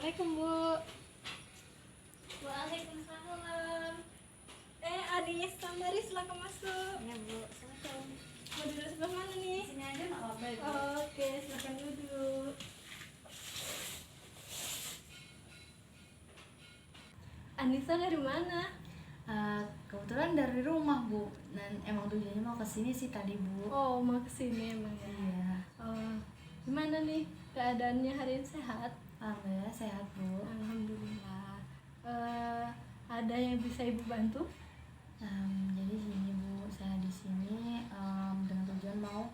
Assalamualaikum Bu. Waalaikumsalam. Adis sama Risla masuk. Ya Bu, assalamualaikum. Mau duduk sebelah mana nih? Sini aja nggak apa-apa ya Bu. Oke, silakan duduk. Anissa dari mana? Kebetulan dari rumah Bu, dan emang tujuannya mau kesini sih tadi Bu. Oh, mau kesini emang ya. Iya, Gimana nih keadaannya hari ini, sehat? alhamdulillah sehat Bu. Alhamdulillah. Ada yang bisa Ibu bantu? Jadi gini Bu, saya di sini dengan tujuan mau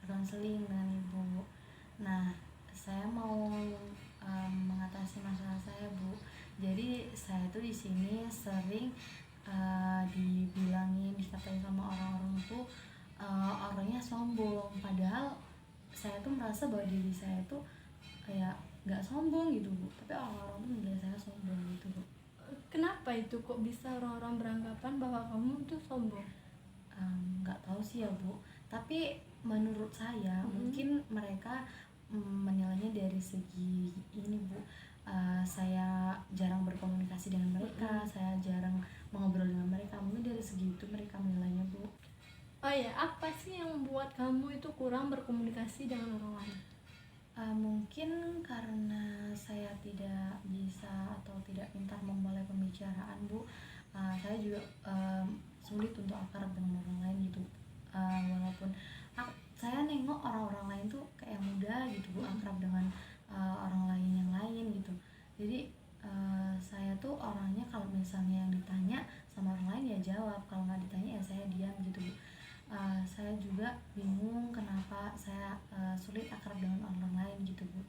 konseling dengan Ibu. Nah, saya mau mengatasi masalah saya Bu. Jadi saya tuh di sini sering dibilangin, dikatain sama orang-orang tuh orangnya sombong. Padahal saya tuh merasa bahwa diri saya tuh kayak nggak sombong gitu Bu. Tapi orang-orang tuh menilai saya sombong gitu Bu. Kenapa itu kok bisa orang-orang beranggapan bahwa kamu tuh sombong? Nggak tahu sih ya Bu. Tapi menurut saya mungkin mereka menilainya dari segi ini Bu. Saya jarang berkomunikasi dengan mereka, saya jarang mengobrol dengan mereka. Mungkin dari segi itu mereka menilainya Bu. Oh ya, apa sih yang membuat kamu itu kurang berkomunikasi dengan orang lain? Mungkin karena saya tidak bisa atau tidak pintar memulai pembicaraan Bu. Saya juga sulit untuk akrab dengan orang lain gitu. Walaupun saya nengok orang-orang lain tuh kayak mudah gitu Bu, akrab dengan orang lain yang lain gitu. Jadi saya tuh orangnya kalau misalnya yang ditanya sama orang lain ya jawab, kalau nggak ditanya ya saya diam gitu Bu. Saya juga bingung kenapa saya sulit akrab dengan orang lain gitu Bu.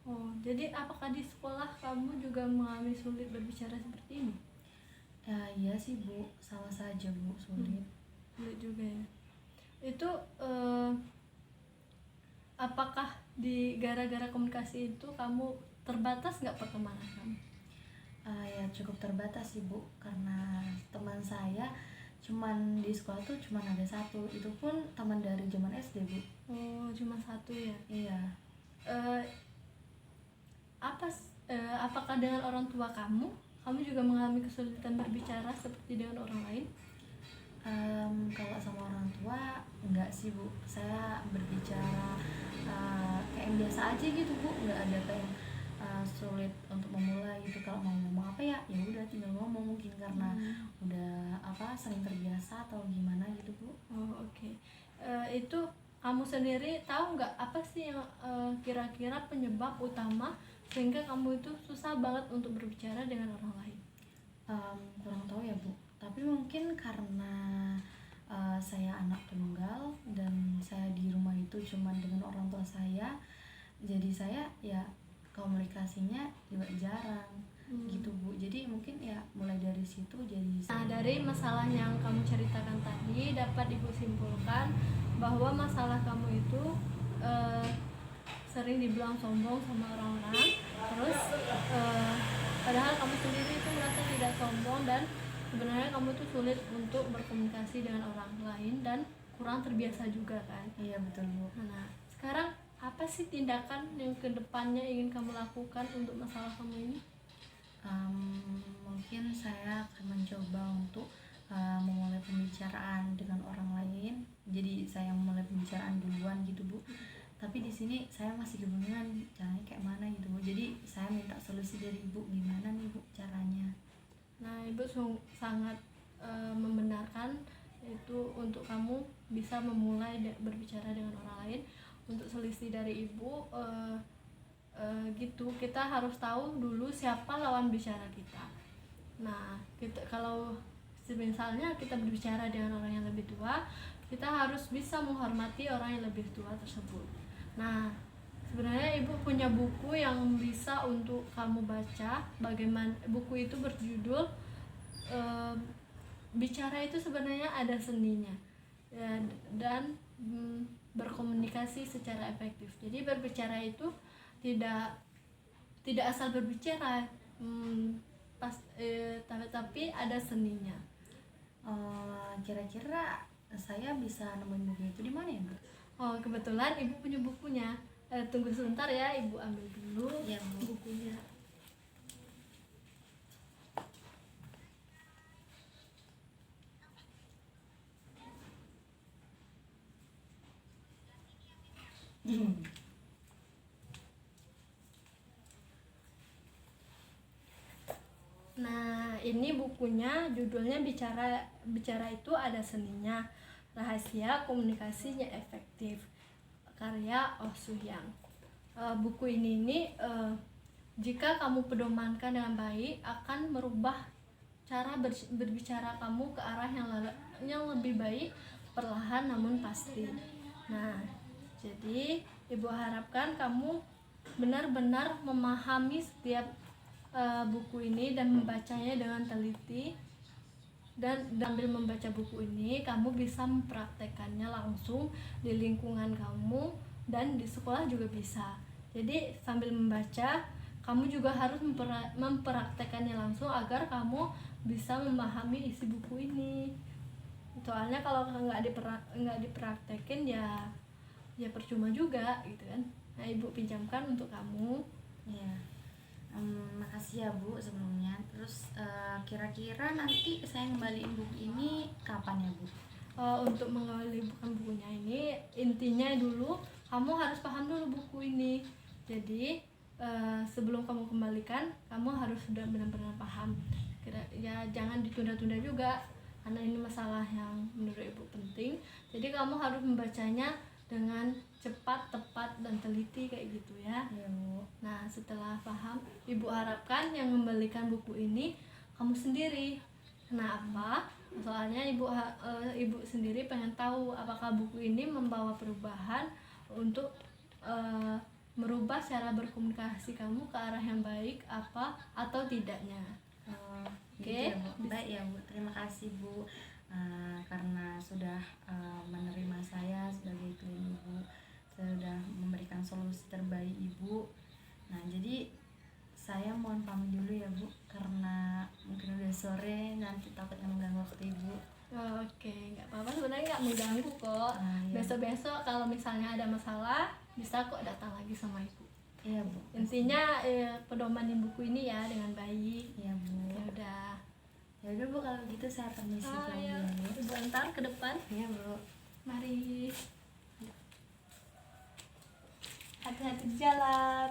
Oh, jadi apakah di sekolah kamu juga mengalami sulit berbicara seperti ini? Iya sih Bu, sama saja Bu, sulit. Sulit juga ya. Itu apakah di gara-gara komunikasi itu kamu terbatas nggak pertemanan kamu? Ya cukup terbatas sih Bu, karena teman saya cuman di sekolah tuh cuman ada satu, itu pun teman dari zaman SD Bu. Oh, cuma satu ya. Iya. Eh, apakah dengan orang tua kamu juga mengalami kesulitan berbicara seperti dengan orang lain? Kalau sama orang tua enggak sih Bu, saya berbicara kayak yang biasa aja gitu Bu, nggak ada kayak sulit untuk memulai gitu. Kalau mau ngomong apa ya udah tinggal ngomong, mungkin karena udah sering terbiasa atau gimana gitu Bu. Oh, oke. Itu kamu sendiri tahu nggak apa sih yang kira-kira penyebab utama sehingga kamu itu susah banget untuk berbicara dengan orang lain? Kurang tahu ya Bu, tapi mungkin karena saya anak tunggal dan saya di rumah itu cuman dengan orang tua saya, jadi saya ya komunikasinya juga jarang gitu Bu. Jadi mungkin ya mulai dari situ jadi Nah, dari masalah yang kamu ceritakan tadi dapat Ibu simpulkan bahwa masalah kamu itu sering dibilang sombong sama orang-orang, terus padahal kamu sendiri itu merasa tidak sombong dan sebenarnya kamu tuh sulit untuk berkomunikasi dengan orang lain dan kurang terbiasa juga kan? Iya betul Bu. Nah, sekarang apa sih tindakan yang kedepannya ingin kamu lakukan untuk masalah kamu ini? Mungkin saya akan mencoba untuk memulai pembicaraan dengan orang lain. Jadi saya memulai pembicaraan duluan gitu Bu. Tapi di sini saya masih kebingungan caranya kayak mana gitu Bu. Jadi saya minta solusi dari Ibu, gimana nih Bu caranya? Nah, Ibu sangat membenarkan itu untuk kamu bisa memulai berbicara dengan orang lain. Untuk solusi dari Ibu gitu, kita harus tahu dulu siapa lawan bicara kita. Nah, kalau misalnya kita berbicara dengan orang yang lebih tua, kita harus bisa menghormati orang yang lebih tua tersebut. Nah, sebenarnya Ibu punya buku yang bisa untuk kamu baca. Bagaimana buku itu berjudul Bicara itu sebenarnya ada seninya ya, dan berkomunikasi secara efektif. Jadi berbicara itu tidak asal berbicara, tapi ada seninya. Kira-kira saya bisa nemuin buku itu di mana ya Bu? Oh, kebetulan Ibu punya bukunya. Tunggu sebentar ya, ibu ambil dulu Iya, Bu. bukunya. Nah, ini bukunya judulnya bicara bicara itu ada seninya, rahasia komunikasinya efektif, karya Oh Soo-hyang. Buku ini jika kamu pedomankan dengan baik akan merubah cara berbicara kamu ke arah yang lebih baik, perlahan namun pasti. Nah, jadi ibu harapkan kamu benar-benar memahami setiap buku ini dan membacanya dengan teliti, dan sambil membaca buku ini kamu bisa mempraktekannya langsung di lingkungan kamu dan di sekolah juga bisa. Jadi sambil membaca kamu juga harus mempraktekannya langsung agar kamu bisa memahami isi buku ini. Soalnya kalau nggak dipraktekin ya percuma juga gitu kan. Nah, ibu pinjamkan untuk kamu. Ya, makasih ya Bu sebelumnya. Terus kira-kira nanti saya ngembaliin buku ini kapan ya Bu? Untuk mengembalikan bukunya ini, intinya dulu kamu harus paham dulu buku ini. Jadi sebelum kamu kembalikan, kamu harus sudah benar-benar paham. Ya jangan ditunda-tunda juga, karena ini masalah yang menurut ibu penting. Jadi kamu harus membacanya dengan cepat, tepat, dan teliti kayak gitu ya. Iya Bu. Nah, setelah paham, ibu harapkan yang membalikan buku ini kamu sendiri. Kenapa? Soalnya ibu sendiri pengen tahu apakah buku ini membawa perubahan untuk merubah cara berkomunikasi kamu ke arah yang baik apa atau tidaknya. Gitu Oke. ya, Bu. Baik ya Bu, terima kasih Bu karena sudah menerima saya sebagai klien Ibu, sudah memberikan solusi terbaik Ibu. Nah, jadi saya mohon pamit dulu ya Bu, karena mungkin udah sore, nanti takutnya mengganggu waktu Ibu. Oke, nggak apa-apa, sebenarnya nggak mengganggu kok. Iya. Besok-besok kalau misalnya ada masalah bisa kok datang lagi sama ibu. Iya Bu. Intinya pedomanin buku ini ya dengan baik. Iya Bu. Ya udah. Ya udah Bu, kalau gitu saya permisi pulang Ayo, dulu ya Bu. ibu antar ke depan. Iya Bu. Mari. Hati-hati di jalan.